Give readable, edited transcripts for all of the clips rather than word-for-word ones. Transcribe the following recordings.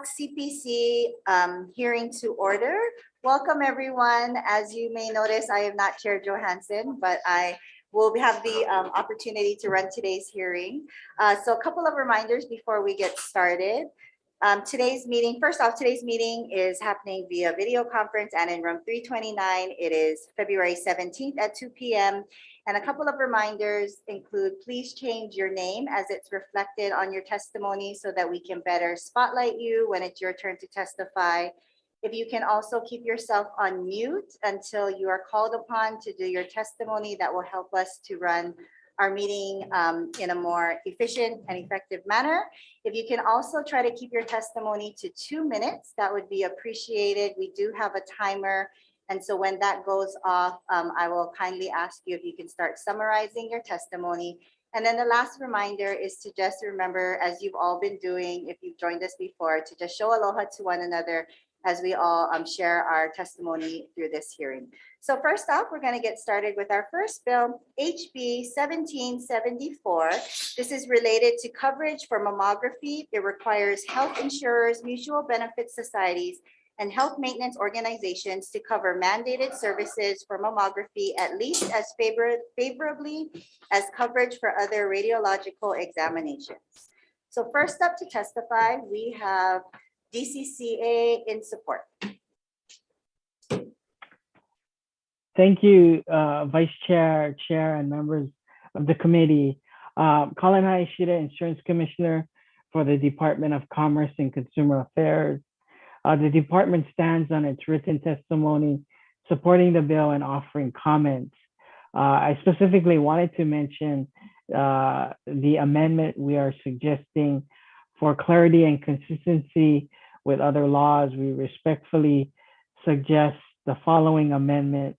CPC hearing to order. Welcome everyone. As you may notice, I am not Chair Johansson, but I will have the opportunity to run today's hearing. So a couple of reminders before we get started. Today's meeting is happening via video conference and in room 329. It is February 17th at 2 p.m. And a couple of reminders include, please change your name as it's reflected on your testimony so that we can better spotlight you when it's your turn to testify. If you can also keep yourself on mute until you are called upon to do your testimony, that will help us to run our meeting in a more efficient and effective manner. If you can also try to keep your testimony to 2 minutes, that would be appreciated. We do have a timer. And so when that goes off, I will kindly ask you if you can start summarizing your testimony. And then the last reminder is to just remember, as you've all been doing, if you've joined us before, to just show aloha to one another as we all share our testimony through this hearing. So first off, we're going to get started with our first bill, HB 1774. This is related to coverage for mammography. It requires health insurers, mutual benefit societies, and health maintenance organizations to cover mandated services for mammography at least as favorably as coverage for other radiological examinations. So first up to testify, we have DCCA in support. Thank you, Vice Chair, Chair, and members of the committee. Colin Hayashida, Insurance Commissioner for the Department of Commerce and Consumer Affairs. The department stands on its written testimony supporting the bill and offering comments. I specifically wanted to mention the amendment we are suggesting for clarity and consistency with other laws. We respectfully suggest the following amendment,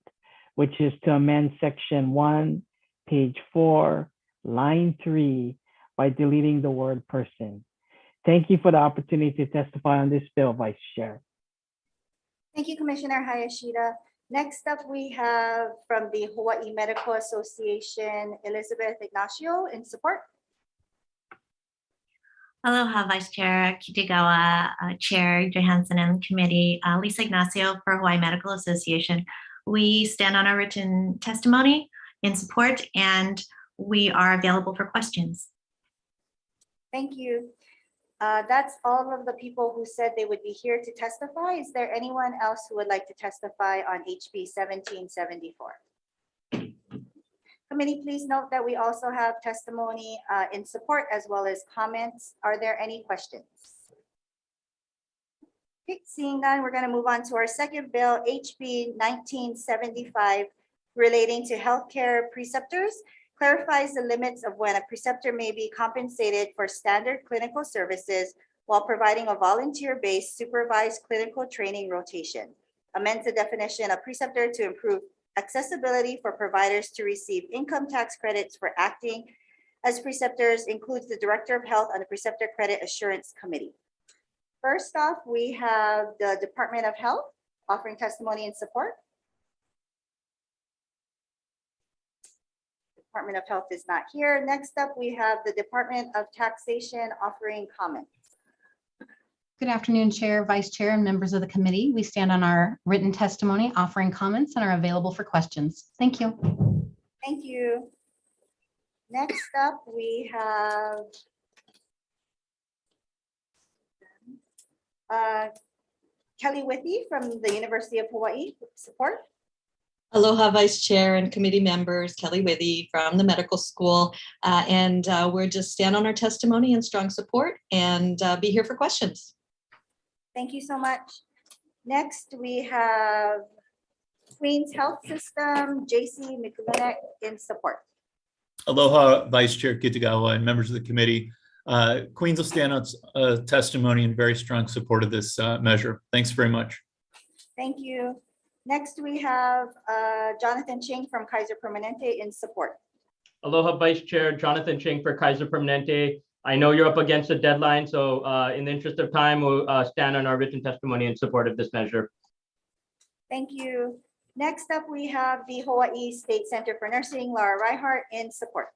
which is to amend section 1, page 4, line 3 by deleting the word person. Thank you for the opportunity to testify on this bill, Vice Chair. Thank you, Commissioner Hayashida. Next up, we have from the Hawaii Medical Association, Elizabeth Ignacio in support. Aloha, Vice Chair Kitagawa, Chair Johansson and Committee, Lisa Ignacio for Hawaii Medical Association. We stand on our written testimony in support and we are available for questions. Thank you. That's all of the people who said they would be here to testify. Is there anyone else who would like to testify on HB 1774? Committee, please note that we also have testimony in support as well as comments. Are there any questions? Okay, seeing none, we're going to move on to our second bill, HB 1975, relating to healthcare preceptors. Clarifies the limits of when a preceptor may be compensated for standard clinical services while providing a volunteer-based supervised clinical training rotation. Amends the definition of preceptor to improve accessibility for providers to receive income tax credits for acting as preceptors, includes the Director of Health on the Preceptor Credit Assurance Committee. First off, we have the Department of Health offering testimony in support. Department of Health is not here. Next up, we have the Department of Taxation offering comments. Good afternoon, Chair, Vice Chair, and members of the committee. We stand on our written testimony offering comments and are available for questions. Thank you. Thank you. Next up, we have Kelly Withy from the University of Hawaii, support. Aloha, Vice Chair and committee members, Kelly Withy from the medical school. We're just stand on our testimony and strong support and be here for questions. Thank you so much. Next, we have Queens Health System, JC McLinnick in support. Aloha, Vice Chair Kitagawa and members of the committee. Queens will stand on testimony in very strong support of this measure. Thanks very much. Thank you. Next, we have Jonathan Ching from Kaiser Permanente in support. Aloha, Vice Chair Jonathan Ching for Kaiser Permanente. I know you're up against a deadline, so in the interest of time, we'll stand on our written testimony in support of this measure. Thank you. Next up, we have the Hawaii State Center for Nursing, Laura Reinhardt in support.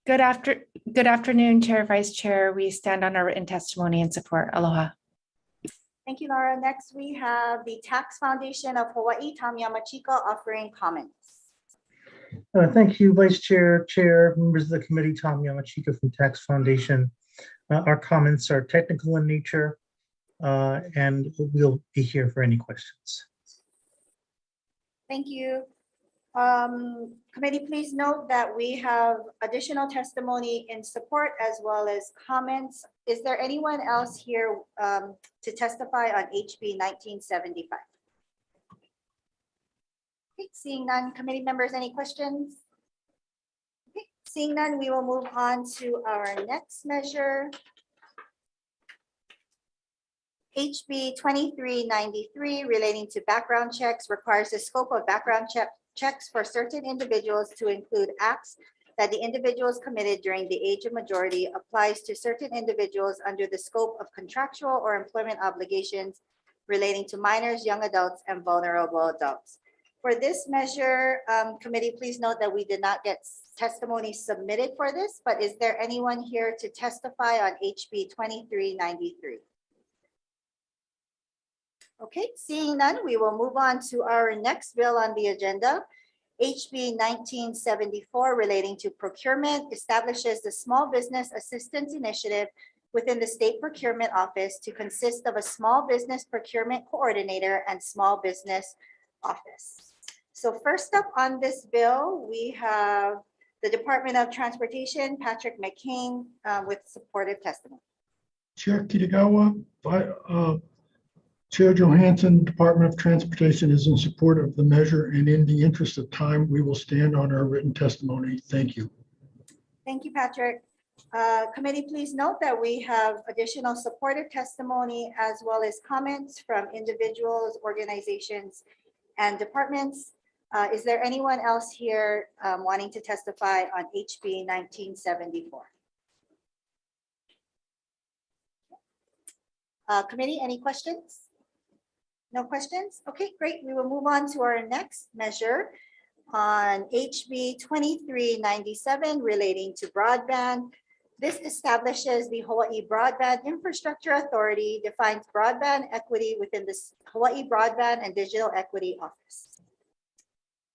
Good afternoon, Chair, Vice Chair. We stand on our written testimony and support. Aloha. Thank you, Laura. Next, we have the Tax Foundation of Hawaii, Tom Yamachika, offering comments. Thank you, Vice Chair, Chair, members of the committee, Tom Yamachika from Tax Foundation. Our comments are technical in nature, and we'll be here for any questions. Thank you. Committee, please note that we have additional testimony in support as well as comments. Is there anyone else here to testify on HB 1975? Okay, seeing none, committee members, any questions? Okay, seeing none, we will move on to our next measure. HB 2393 relating to background checks requires the scope of background checks for certain individuals to include acts that the individuals committed during the age of majority, applies to certain individuals under the scope of contractual or employment obligations relating to minors, young adults, and vulnerable adults. For this measure, committee, please note that we did not get testimony submitted for this, but is there anyone here to testify on HB 2393? Okay, seeing none, we will move on to our next bill on the agenda. HB 1974 relating to procurement establishes the Small Business Assistance Initiative within the State Procurement Office to consist of a small business procurement coordinator and small business office. So first up on this bill, we have the Department of Transportation, Patrick McCain, with supportive testimony. Chair Kitagawa, Chair Johansson, Department of Transportation is in support of the measure, and in the interest of time, we will stand on our written testimony. Thank you. Thank you, Patrick. Committee, please note that we have additional supportive testimony as well as comments from individuals, organizations, and departments. Is there anyone else here wanting to testify on HB 1974? Committee, any questions? No questions? Okay, great. We will move on to our next measure on HB 2397 relating to broadband. This establishes the Hawaii Broadband Infrastructure Authority, defines broadband equity within the Hawaii Broadband and Digital Equity Office.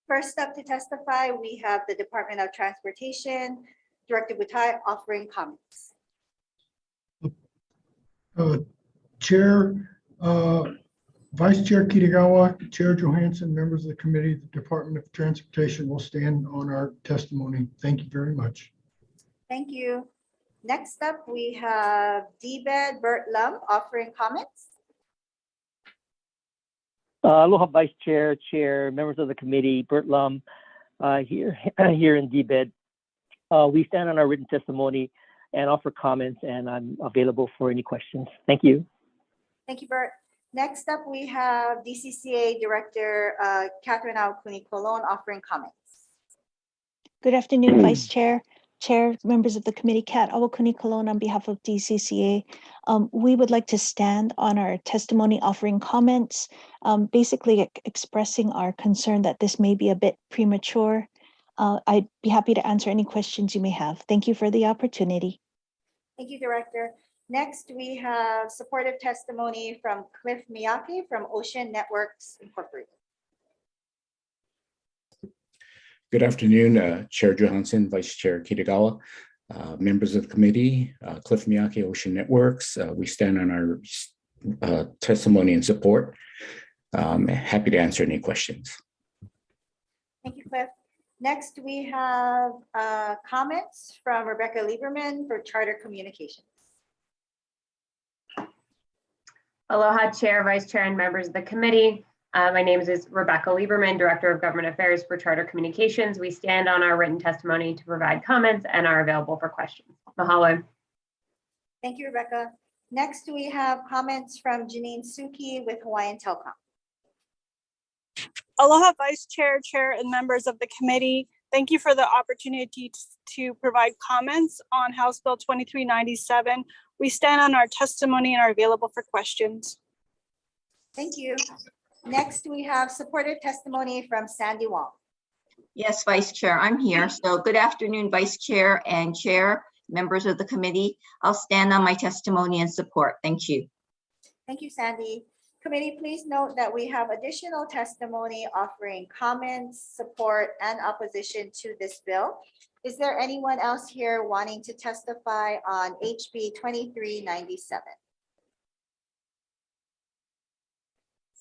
First up to testify, we have the Department of Transportation, Director Butai, offering comments. Chair, Vice Chair Kitagawa, Chair Johansson, members of the committee, the Department of Transportation will stand on our testimony. Thank you very much. Thank you. Next up, we have DBED Bert Lum offering comments. Aloha, Vice Chair, Chair, members of the committee, Bert Lum, here in DBED. We stand on our written testimony and offer comments, and I'm available for any questions. Thank you. Thank you, Bert. Next up, we have DCCA Director Catherine Aukuni-Colon offering comments. Good afternoon, Vice Chair, Chair, members of the committee, Kat Aukuni-Colon on behalf of DCCA. We would like to stand on our testimony offering comments, basically expressing our concern that this may be a bit premature. I'd be happy to answer any questions you may have. Thank you for the opportunity. Thank you, Director. Next, we have supportive testimony from Cliff Miyake from Ocean Networks Incorporated. Good afternoon, Chair Johansson, Vice Chair Kitagawa, members of the committee, Cliff Miyake, Ocean Networks. We stand on our testimony and support. Happy to answer any questions. Thank you, Cliff. Next, we have comments from Rebecca Lieberman for Charter Communications. Aloha, Chair, Vice Chair, and members of the committee. My name is Rebecca Lieberman, Director of Government Affairs for Charter Communications. We stand on our written testimony to provide comments and are available for questions. Mahalo. Thank you, Rebecca. Next, we have comments from Janine Suki with Hawaiian Telcom. Aloha, Vice Chair, Chair, and members of the committee. Thank you for the opportunity to provide comments on House Bill 2397. We stand on our testimony and are available for questions. Thank you. Next, we have supportive testimony from Sandy Wong. Yes, Vice Chair, I'm here. So good afternoon, Vice Chair and Chair, members of the committee. I'll stand on my testimony and support. Thank you. Thank you, Sandy. Committee, please note that we have additional testimony offering comments, support, and opposition to this bill. Is there anyone else here wanting to testify on HB 2397?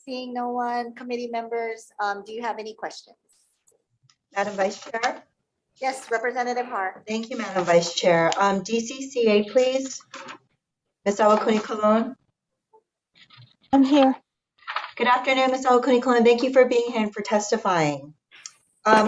Seeing no one, committee members, do you have any questions? Madam Vice Chair. Yes, Representative Har. Thank you, Madam Vice Chair. DCCA, please. Ms. Awakuni Colon. I'm here. Good afternoon, Ms. Awakuni Colon. Thank you for being here and for testifying. I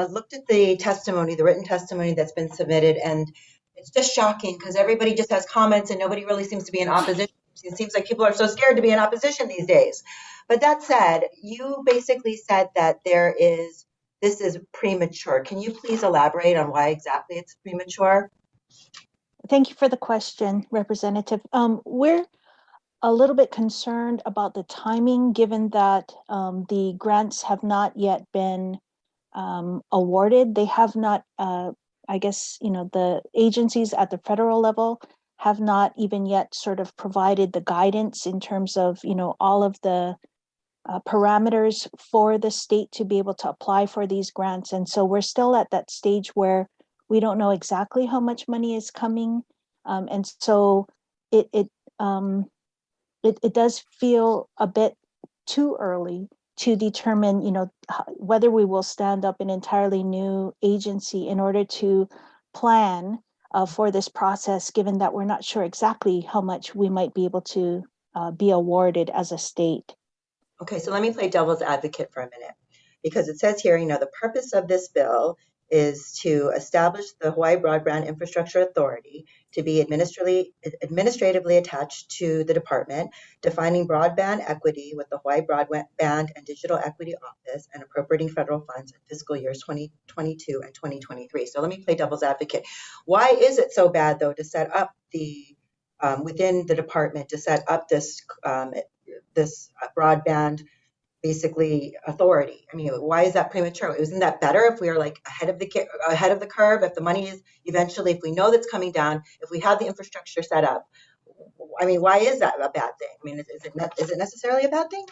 looked at the testimony, the written testimony that's been submitted, and it's just shocking because everybody just has comments and nobody really seems to be in opposition. It seems like people are so scared to be in opposition these days. But that said, you basically said that this is premature. Can you please elaborate on why exactly it's premature? Thank you for the question, Representative. We're a little bit concerned about the timing, given that the grants have not yet been awarded. They have not, I guess, the agencies at the federal level have not even yet sort of provided the guidance in terms of, all of the parameters for the state to be able to apply for these grants. And so we're still at that stage where we don't know exactly how much money is coming. And so it does feel a bit too early to determine, whether we will stand up an entirely new agency in order to plan for this process, given that we're not sure exactly how much we might be able to be awarded as a state. Okay, so let me play devil's advocate for a minute, because it says here, the purpose of this bill is to establish the Hawaii Broadband Infrastructure Authority to be administratively attached to the department, defining broadband equity with the Hawaii Broadband and Digital Equity Office, and appropriating federal funds in fiscal years 2022 and 2023. So let me play devil's advocate. Why is it so bad, though, to set up within the department to set up this broadband basically authority? I mean, why is that premature? Isn't that better if we are like ahead of the curve, if the money is eventually, if we know that's coming down, if we have the infrastructure set up? I mean, why is that a bad thing? I mean, is it necessarily a bad thing?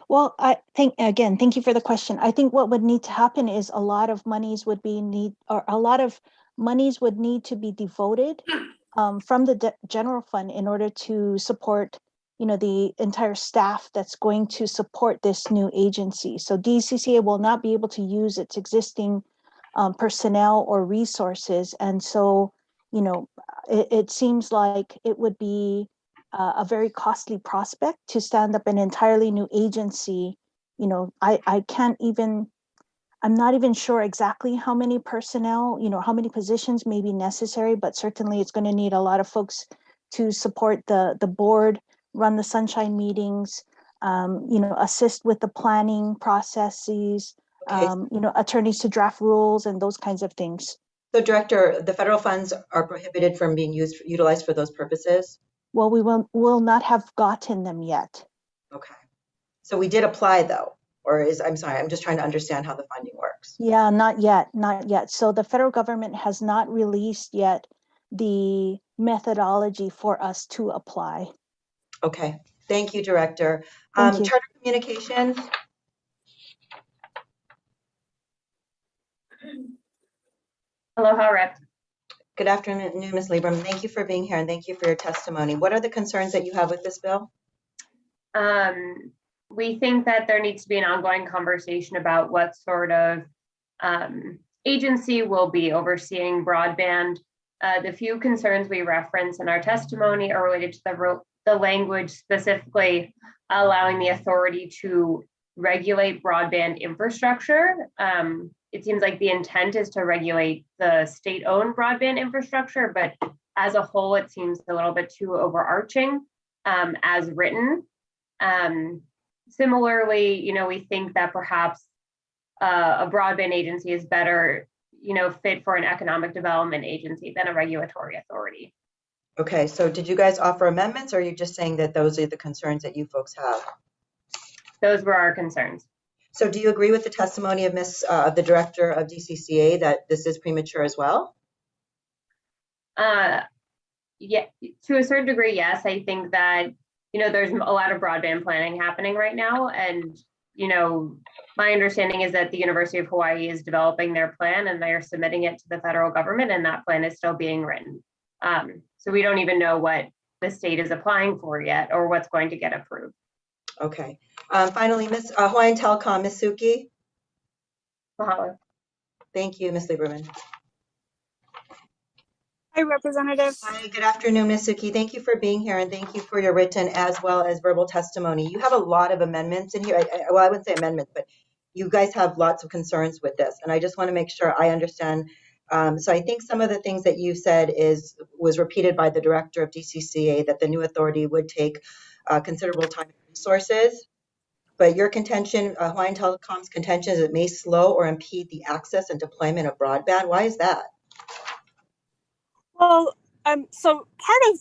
Well, I think, again, thank you for the question. I think what would need to happen is a lot of monies would need to be devoted from the general fund in order to support the entire staff that's going to support this new agency. So DCCA will not be able to use its existing personnel or resources. And so, it seems like it would be a very costly prospect to stand up an entirely new agency. I'm not even sure exactly how many personnel, how many positions may be necessary, but certainly it's going to need a lot of folks to support the board, run the sunshine meetings, assist with the planning processes, Okay. Attorneys to draft rules and those kinds of things. So, Director, the federal funds are prohibited from being utilized for those purposes? Well, we will not have gotten them yet. Okay. So we did apply, though, I'm sorry, I'm just trying to understand how the funding works. Yeah, not yet. So the federal government has not released yet the methodology for us to apply. Okay, thank you, Director. Thank you. Charter Communications. Aloha, Rep. Good afternoon, Ms. Lieberman. Thank you for being here and thank you for your testimony. What are the concerns that you have with this bill? We think that there needs to be an ongoing conversation about what sort of agency will be overseeing broadband. The few concerns we reference in our testimony are related to the language, specifically allowing the authority to regulate broadband infrastructure. It seems like the intent is to regulate the state-owned broadband infrastructure, but as a whole, it seems a little bit too overarching as written. Similarly, we think that perhaps a broadband agency is better, fit for an economic development agency than a regulatory authority. Okay, so did you guys offer amendments or are you just saying that those are the concerns that you folks have? Those were our concerns. So do you agree with the testimony of of the director of DCCA that this is premature as well? Yeah, to a certain degree, yes. I think that, there's a lot of broadband planning happening right now. And, my understanding is that the University of Hawaii is developing their plan and they're submitting it to the federal government, and that plan is still being written. So we don't even know what the state is applying for yet or what's going to get approved. Okay. Finally, Ms. Hawaiian Telecom, Ms. Suki. Mahalo. Thank you, Ms. Lieberman. Hi, Representative. Hi, good afternoon, Ms. Suki. Thank you for being here and thank you for your written as well as verbal testimony. You have a lot of amendments in here. Well, I wouldn't say amendments, but you guys have lots of concerns with this. And I just want to make sure I understand. So I think some of the things that you said was repeated by the director of DCCA, that the new authority would take considerable time and resources. But your contention, Hawaiian Telecom's contention, is it may slow or impede the access and deployment of broadband. Why is that? Well, so part of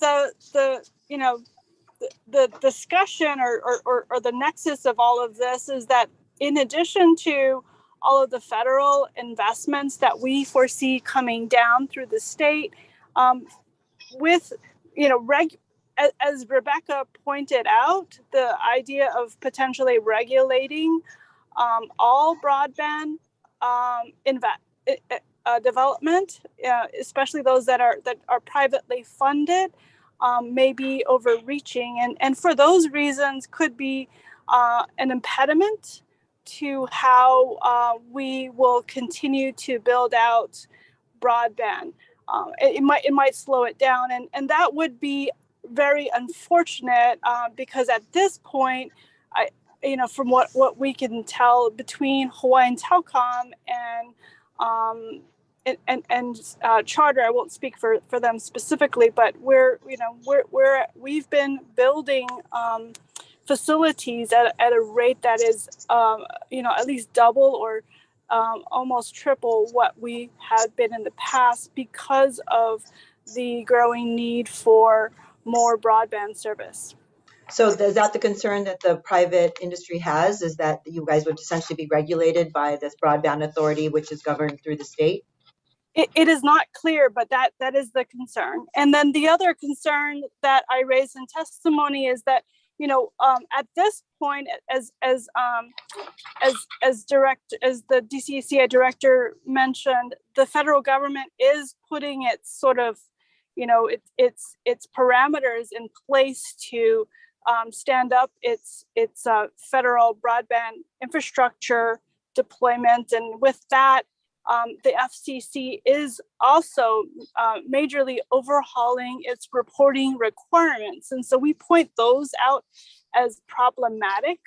the discussion or the nexus of all of this is that in addition to all of the federal investments that we foresee coming down through the state, with, as Rebecca pointed out, the idea of potentially regulating all broadband development, especially those that are privately funded, may be overreaching, and for those reasons could be an impediment to how we will continue to build out broadband. It might slow it down, and that would be very unfortunate because at this point, from what we can tell between Hawaiian Telecom and Charter, I won't speak for them specifically, but we've been building facilities at a rate that is at least double or almost triple what we had been in the past because of the growing need for more broadband service. So is that the concern that the private industry has, is that you guys would essentially be regulated by this broadband authority, which is governed through the state? It is not clear, but that is the concern. And then the other concern that I raised in testimony is that, at this point, as the DCCA director mentioned, the federal government is putting its sort of, its parameters in place to stand up its federal broadband infrastructure deployment, and with that, the FCC is also majorly overhauling its reporting requirements, and so we point those out as problematic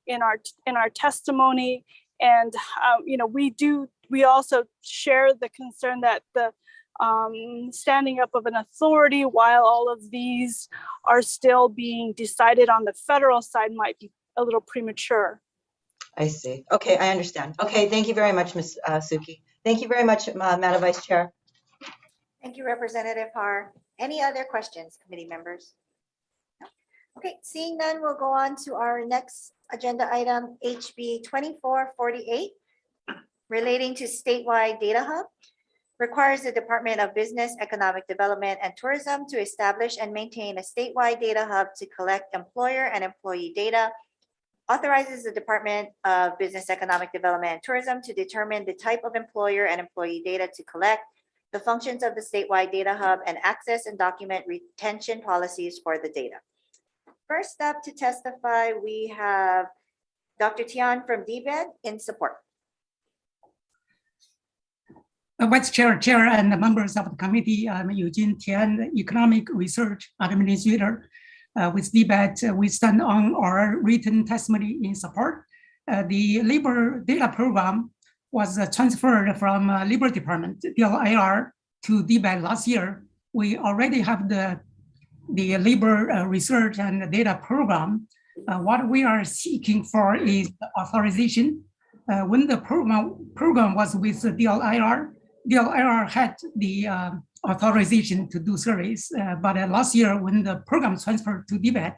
in our testimony. And we also share the concern that the standing up of an authority while all of these are still being decided on the federal side might be a little premature. I see. Okay, I understand. Okay, thank you very much, Ms. Suki. Thank you very much, Madam Vice Chair. Thank you, Representative Har. Any other questions, committee members? No? Okay, seeing none, we'll go on to our next agenda item, HB 2448, relating to statewide data hub. Requires the Department of Business, Economic Development, and Tourism to establish and maintain a statewide data hub to collect employer and employee data. Authorizes the Department of Business, Economic Development, and Tourism to determine the type of employer and employee data to collect, the functions of the statewide data hub, and access and document retention policies for the data. First up to testify, we have Dr. Tian from DBED in support. Vice Chair, and the members of the committee, I'm Eugene Tian, Economic Research Administrator. With DBED, we stand on our written testimony in support. The labor data program was transferred from Labor Department, DLIR, to DBED last year. We already have the labor research and data program. What we are seeking for is authorization. When the program was with the DLIR had the authorization to do surveys, but last year when the program transferred to DBED,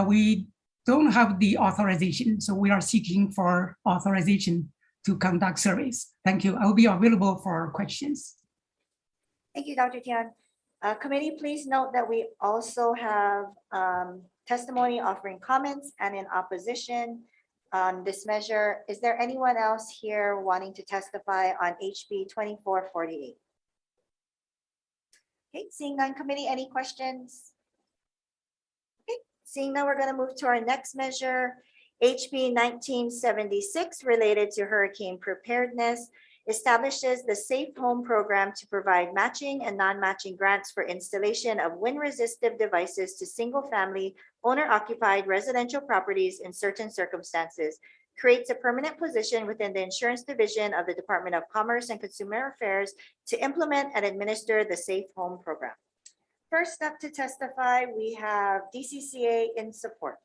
we don't have the authorization. So we are seeking for authorization to conduct surveys. Thank you. I will be available for questions. Thank you, Dr. Tian. Committee, please note that we also have testimony offering comments and in opposition on this measure. Is there anyone else here wanting to testify on HB 2448? Okay, seeing none, committee, any questions? Okay, seeing none, we're going to move to our next measure, HB 1976, related to hurricane preparedness, establishes the Safe Home Program to provide matching and non-matching grants for installation of wind-resistive devices to single-family owner-occupied residential properties in certain circumstances, creates a permanent position within the Insurance Division of the Department of Commerce and Consumer Affairs to implement and administer the Safe Home Program. First up to testify, we have DCCA in support.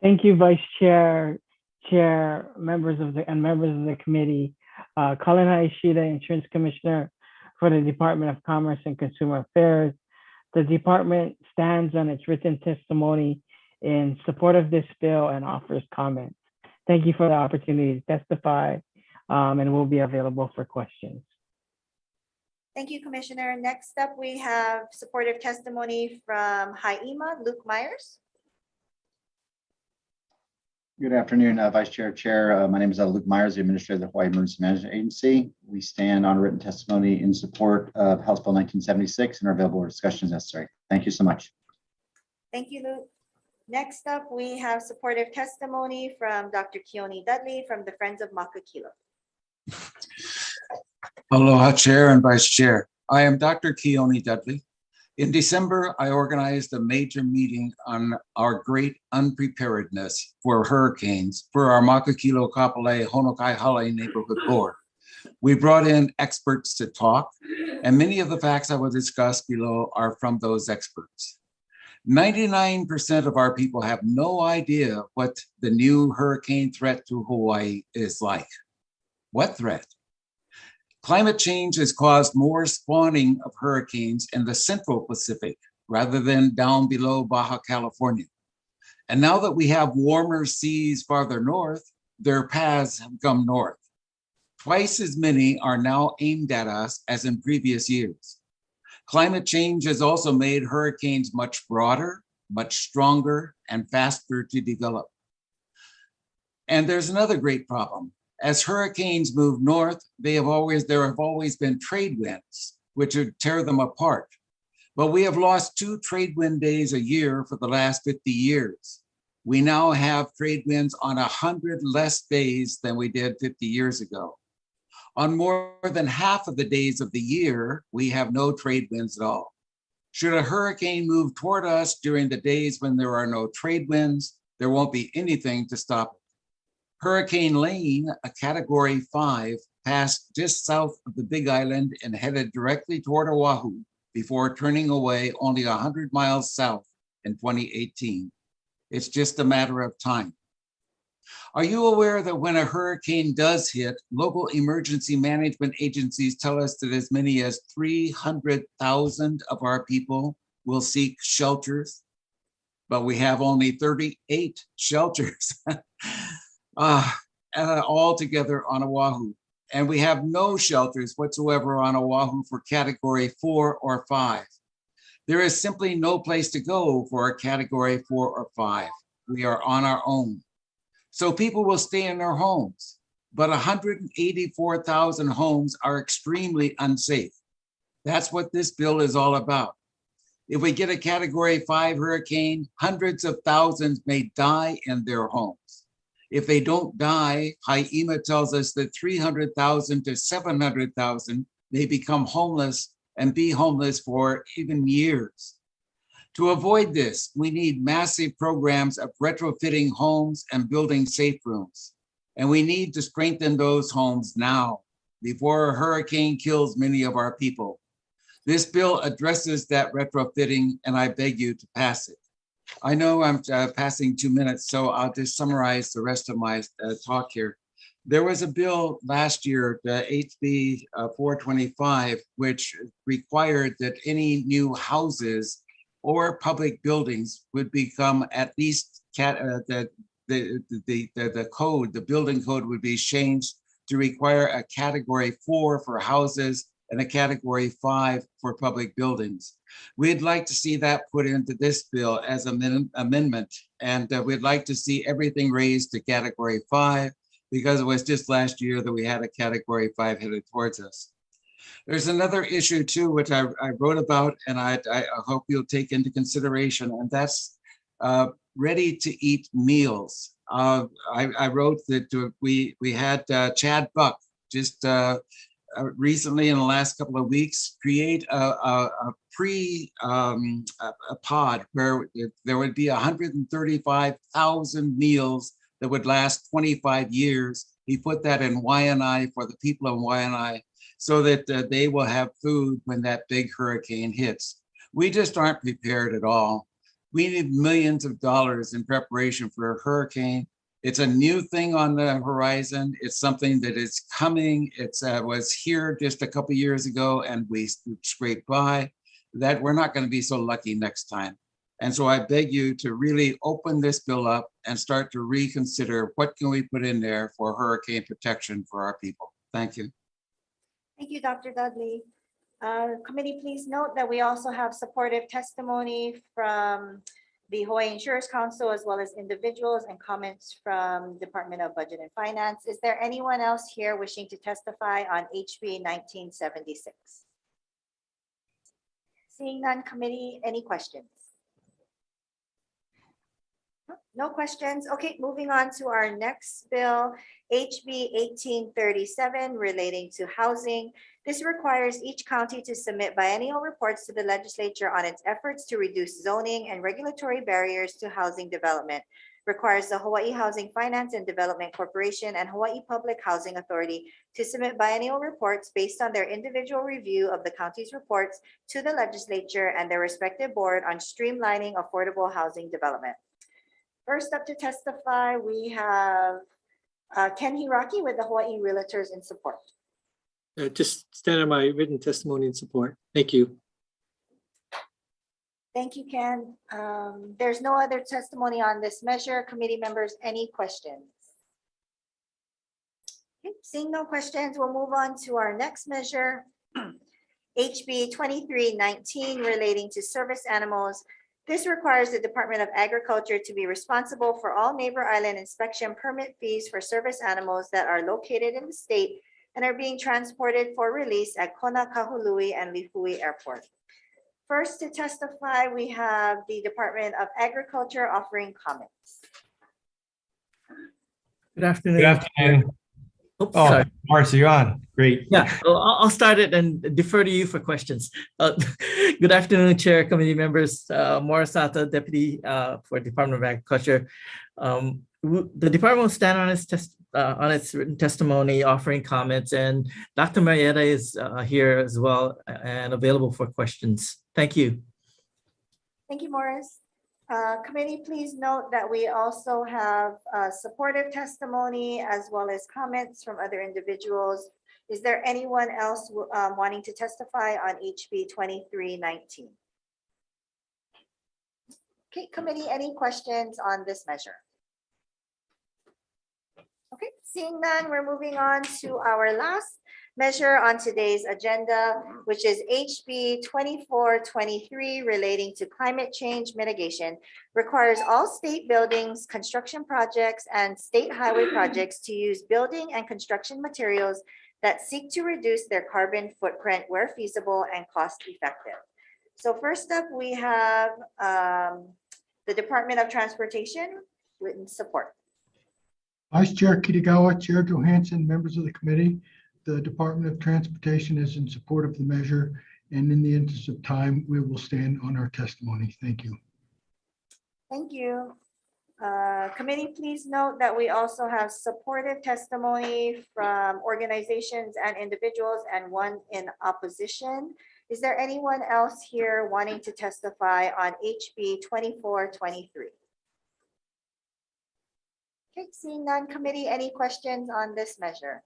Thank you, Vice Chair, members of the committee. Colin Ishida, Insurance Commissioner for the Department of Commerce and Consumer Affairs. The department stands on its written testimony in support of this bill and offers comments. Thank you for the opportunity to testify, and we'll be available for questions. Thank you, Commissioner. Next up, we have supportive testimony from Haima, Luke Myers. Good afternoon, Vice Chair, Chair. My name is Luke Myers, the Administrator of the Hawaii Emergency Management Agency. We stand on written testimony in support of House Bill 1976 and are available for discussions necessary. Thank you so much. Thank you, Luke. Next up, we have supportive testimony from Dr. Keone Dudley from the Friends of Makakilo. Aloha, Chair and Vice Chair. I am Dr. Keone Dudley. In December, I organized a major meeting on our great unpreparedness for hurricanes for our Makakilo Kapolei Honokai Hale Neighborhood Board. We brought in experts to talk, and many of the facts I will discuss below are from those experts. 99% of our people have no idea what the new hurricane threat to Hawaii is like. What threat? Climate change has caused more spawning of hurricanes in the central Pacific rather than down below Baja California. And now that we have warmer seas farther north, their paths have come north. Twice as many are now aimed at us as in previous years. Climate change has also made hurricanes much broader, much stronger, and faster to develop. And there's another great problem. As hurricanes move north, there have always been trade winds, which would tear them apart. But we have lost 2 trade wind days a year for the last 50 years. We now have trade winds on 100 less days than we did 50 years ago. On more than half of the days of the year, we have no trade winds at all. Should a hurricane move toward us during the days when there are no trade winds, there won't be anything to stop it. Hurricane Lane, a Category 5, passed just south of the Big Island and headed directly toward Oahu before turning away only 100 miles south in 2018. It's just a matter of time. Are you aware that when a hurricane does hit, local emergency management agencies tell us that as many as 300,000 of our people will seek shelters? But we have only 38 shelters. All together on Oahu. And we have no shelters whatsoever on Oahu for Category 4 or 5. There is simply no place to go for a Category 4 or 5. We are on our own. So people will stay in their homes, but 184,000 homes are extremely unsafe. That's what this bill is all about. If we get a Category 5 hurricane, hundreds of thousands may die in their homes. If they don't die, Haima tells us that 300,000 to 700,000 may become homeless and be homeless for even years. To avoid this, we need massive programs of retrofitting homes and building safe rooms. And we need to strengthen those homes now, before a hurricane kills many of our people. This bill addresses that retrofitting, and I beg you to pass it. I know I'm passing 2 minutes, so I'll just summarize the rest of my talk here. There was a bill last year, the HB 425, which required that any new houses or public buildings would become at least the code, the building code would be changed to require a category 4 for houses and a category 5 for public buildings. We'd like to see that put into this bill as an amendment, and we'd like to see everything raised to category 5 because it was just last year that we had a category 5 headed towards us. There's another issue too, which I wrote about, and I hope you'll take into consideration, and that's ready to eat meals. I wrote that we had Chad Buck just recently in the last couple of weeks create a pod where there would be 135,000 meals that would last 25 years. He put that in Waianae for the people of Waianae so that they will have food when that big hurricane hits. We just aren't prepared at all. We need millions of dollars in preparation for a hurricane. It's a new thing on the horizon. It's something that is coming. It was here just a couple of years ago and we scraped by. That we're not going to be so lucky next time. And so I beg you to really open this bill up and start to reconsider what can we put in there for hurricane protection for our people. Thank you. Thank you, Dr. Dudley. Committee, please note that we also have supportive testimony from the Hawaii Insurance Council, as well as individuals, and comments from Department of Budget and Finance. Is there anyone else here wishing to testify on HB 1976? Seeing none, committee, any questions? No questions. Okay, moving on to our next bill, HB 1837, relating to housing. This requires each county to submit biennial reports to the legislature on its efforts to reduce zoning and regulatory barriers to housing development. Requires the Hawaii Housing Finance and Development Corporation and Hawaii Public Housing Authority to submit biennial reports based on their individual review of the county's reports to the legislature and their respective board on streamlining affordable housing development. First up to testify, we have Ken Hiraki with the Hawaii Realtors in support. Just stand on my written testimony in support. Thank you. Thank you, Ken. There's no other testimony on this measure. Committee members, any questions? Okay, seeing no questions, we'll move on to our next measure, HB 2319, relating to service animals. This requires the Department of Agriculture to be responsible for all neighbor island inspection permit fees for service animals that are located in the state and are being transported for release at Kona, Kahului, and Lihue Airport. First to testify, we have the Department of Agriculture offering comments. Good afternoon. Good afternoon. Oops, oh, sorry. Morris, are you on? Great. Yeah, I'll start it and defer to you for questions. Good afternoon, Chair, committee members. Morris Sata, Deputy for Department of Agriculture. The department will stand on its written testimony, offering comments, and Dr. Marietta is here as well and available for questions. Thank you. Thank you, Morris. Committee, please note that we also have supportive testimony as well as comments from other individuals. Is there anyone else wanting to testify on HB 2319? Okay, committee, any questions on this measure? Okay, seeing none, we're moving on to our last measure on today's agenda, which is HB 2423, relating to climate change mitigation. Requires all state buildings, construction projects, and state highway projects to use building and construction materials that seek to reduce their carbon footprint where feasible and cost effective. So first up, we have the Department of Transportation, written support. Vice Chair Kitagawa, Chair Johansson, members of the committee, the Department of Transportation is in support of the measure, and in the interest of time, we will stand on our testimony. Thank you. Thank you. Committee, please note that we also have supportive testimony from organizations and individuals and one in opposition. Is there anyone else here wanting to testify on HB 2423? Okay, seeing none, committee, any questions on this measure?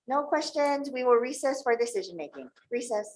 No questions, we will recess for decision making. Recess.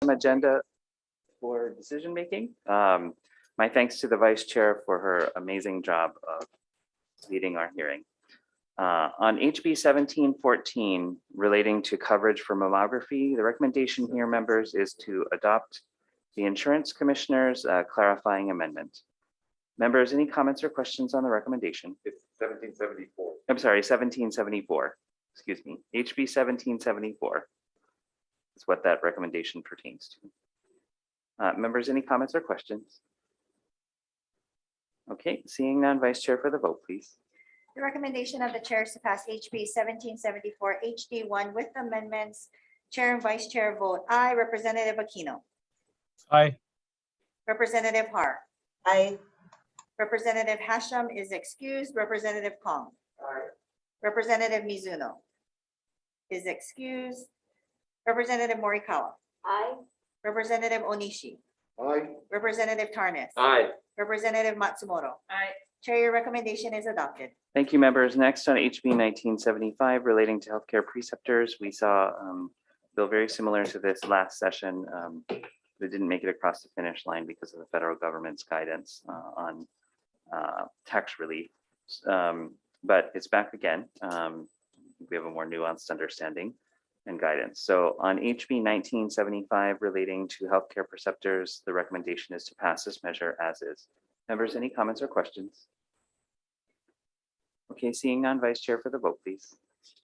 item agenda for decision making. My thanks to the vice chair for her amazing job of leading our hearing. On HB 1714 relating to coverage for mammography, the recommendation here, members, is to adopt the insurance commissioner's clarifying amendment. Members, any comments or questions on the recommendation? It's 1774. I'm sorry, 1774. Excuse me, HB 1774 is what that recommendation pertains to. Members, any comments or questions? Okay, seeing none, Vice Chair, for the vote, please. The recommendation of the chair is to pass HB 1774 HD1 with amendments. Chair and Vice Chair vote aye. Representative Aquino. Aye. Representative Har. Aye. Representative Hashem is excused. Representative Kong. Aye. Representative Mizuno is excused. Representative Morikawa. Aye. Representative Onishi. Aye. Representative Tarnas. Aye. Representative Matsumoto. Aye. Chair, your recommendation is adopted. Thank you, members. Next on HB 1975 relating to healthcare preceptors, we saw a bill very similar to this last session. That didn't make it across the finish line because of the federal government's guidance on tax relief. But it's back again. We have a more nuanced understanding and guidance. So on HB 1975 relating to healthcare preceptors, the recommendation is to pass this measure as is. Members, any comments or questions? Okay, seeing none, Vice Chair, for the vote, please.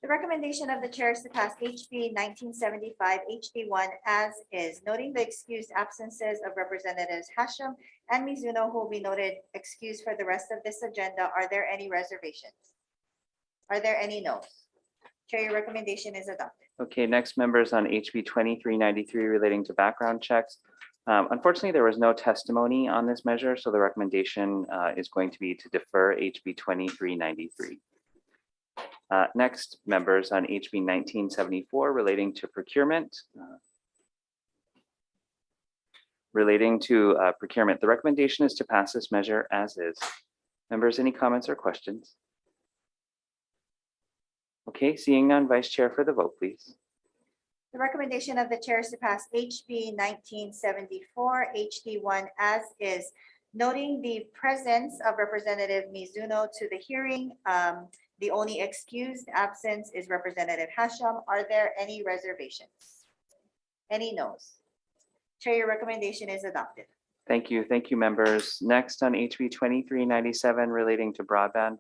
The recommendation of the chair is to pass HB 1975 HD1 as is, noting the excused absences of Representatives Hashem and Mizuno, who will be noted excused for the rest of this agenda. Are there any reservations? Are there any noes? Chair, your recommendation is adopted. Okay, next, members, on HB 2393 relating to background checks. Unfortunately, there was no testimony on this measure, so the recommendation is going to be to defer HB 2393. Next, members, on HB 1974 relating to procurement. The recommendation is to pass this measure as is. Members, any comments or questions? Okay, seeing none, Vice Chair, for the vote, please. The recommendation of the chair is to pass HB 1974 HD1 as is, noting the presence of Representative Mizuno to the hearing. The only excused absence is Representative Hashem. Are there any reservations? Any noes? Chair, your recommendation is adopted. Thank you, members. Next, on HB 2397 relating to broadband.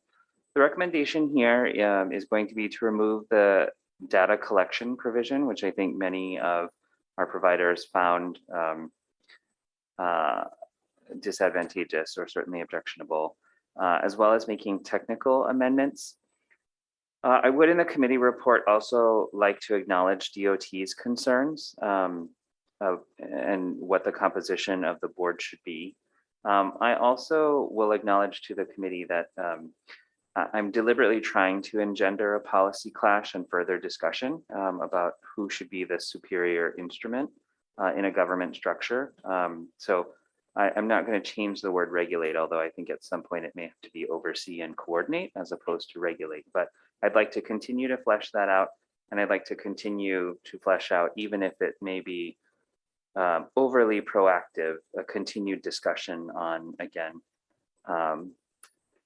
The recommendation here is going to be to remove the data collection provision, which I think many of our providers found disadvantageous or certainly objectionable, as well as making technical amendments. I would, in the committee report, also like to acknowledge DOT's concerns and what the composition of the board should be. I also will acknowledge to the committee that I'm deliberately trying to engender a policy clash and further discussion about who should be the superior instrument in a government structure. So I'm not going to change the word regulate, although I think at some point it may have to be oversee and coordinate as opposed to regulate. But I'd like to continue to flesh that out, and I'd like to continue to flesh out, even if it may be overly proactive, a continued discussion on, again,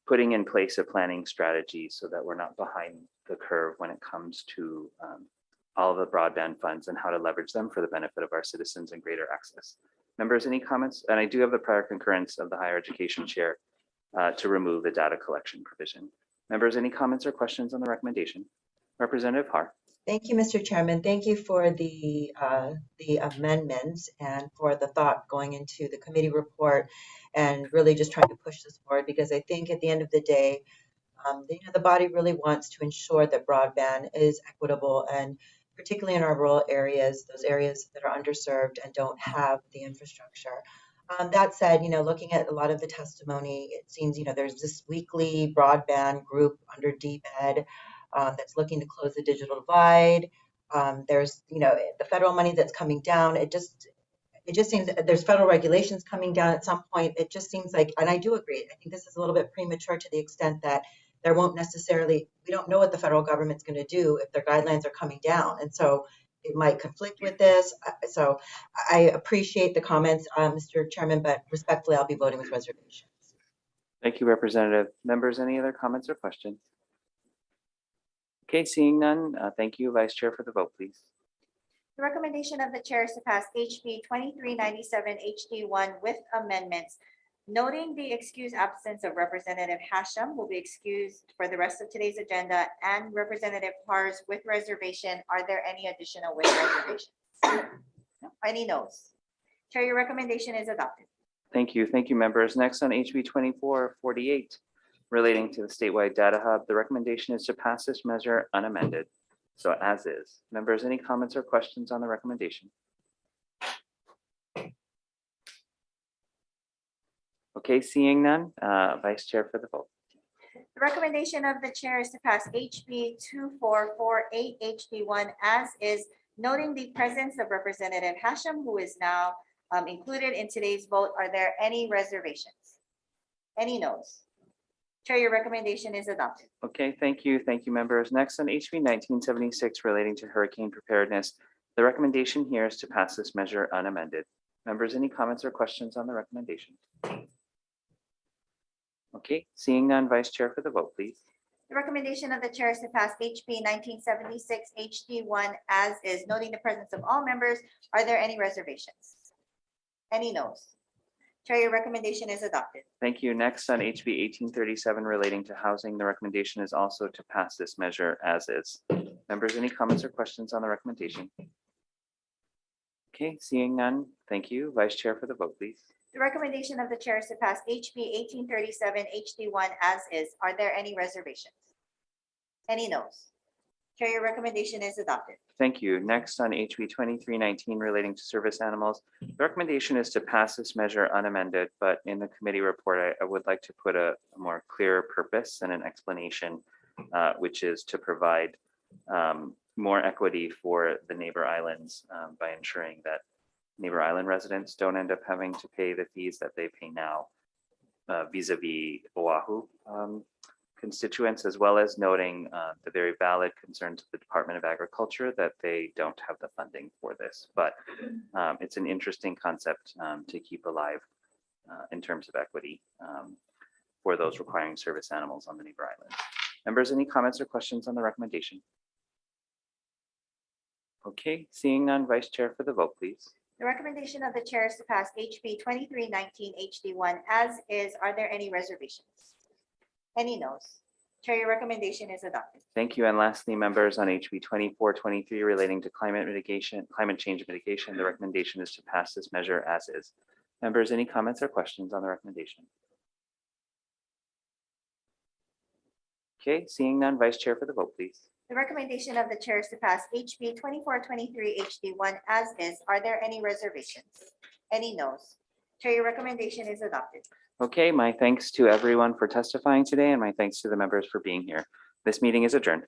putting in place a planning strategy so that we're not behind the curve when it comes to all of the broadband funds and how to leverage them for the benefit of our citizens and greater access. Members, any comments? And I do have the prior concurrence of the Higher Education Chair to remove the data collection provision. Members, any comments or questions on the recommendation? Representative Har. Thank you, Mr. Chairman. Thank you for the amendments and for the thought going into the committee report and really just trying to push this forward, because I think at the end of the day, the body really wants to ensure that broadband is equitable, and particularly in our rural areas, those areas that are underserved and don't have the infrastructure. That said, looking at a lot of the testimony, it seems, there's this weekly broadband group under DBED that's looking to close the digital divide. There's, the federal money that's coming down. It just seems that there's federal regulations coming down at some point. It just seems like, and I do agree, I think this is a little bit premature to the extent that there won't necessarily, we don't know what the federal government's going to do if their guidelines are coming down. And so it might conflict with this. So I appreciate the comments, Mr. Chairman, but respectfully, I'll be voting with reservations. Thank you, Representative. Members, any other comments or questions? Okay, seeing none, thank you. Vice Chair for the vote, please. The recommendation of the chair is to pass HB 2397 HD1 with amendments. Noting the excused absence of Representative Hashem will be excused for the rest of today's agenda, and Representative Pars with reservation. Are there any additional with reservations? No. Any noes? Chair, your recommendation is adopted. Thank you. Thank you, members. Next on HB 2448, relating to the statewide data hub, the recommendation is to pass this measure unamended. So as is. Members, any comments or questions on the recommendation? Okay, seeing none, Vice Chair for the vote. The recommendation of the chair is to pass HB 2448 HD1 as is, noting the presence of Representative Hashem, who is now included in today's vote. Are there any reservations? Any noes? Chair, your recommendation is adopted. Okay, thank you. Thank you, members. Next on HB 1976 relating to hurricane preparedness, the recommendation here is to pass this measure unamended. Members, any comments or questions on the recommendation? Okay, seeing none, Vice Chair for the vote, please. The recommendation of the chair is to pass HB 1976 HD1 as is, noting the presence of all members. Are there any reservations? Any noes? Chair, your recommendation is adopted. Thank you. Next on HB 1837 relating to housing, the recommendation is also to pass this measure as is. Members, any comments or questions on the recommendation? Okay, seeing none, thank you. Vice Chair for the vote, please. The recommendation of the chair is to pass HB 1837 HD1 as is. Are there any reservations? Any noes? Chair, your recommendation is adopted. Thank you. Next on HB 2319 relating to service animals, the recommendation is to pass this measure unamended, but in the committee report, I would like to put a more clear purpose and an explanation, which is to provide more equity for the neighbor islands by ensuring that neighbor island residents don't end up having to pay the fees that they pay now vis-a-vis Oahu constituents, as well as noting the very valid concerns of the Department of Agriculture that they don't have the funding for this. But it's an interesting concept to keep alive in terms of equity for those requiring service animals on the neighbor islands. Members, any comments or questions on the recommendation? Okay, seeing none, Vice Chair for the vote, please. The recommendation of the chair is to pass HB 2319 HD1 as is. Are there any reservations? Any noes? Chair, your recommendation is adopted. Thank you. And lastly, members, on HB 2423 relating to climate change mitigation, the recommendation is to pass this measure as is. Members, any comments or questions on the recommendation? Okay, seeing none, Vice Chair for the vote, please. The recommendation of the chair is to pass HB 2423 HD1 as is. Are there any reservations? Any noes? Chair, your recommendation is adopted. Okay, my thanks to everyone for testifying today, and my thanks to the members for being here. This meeting is adjourned.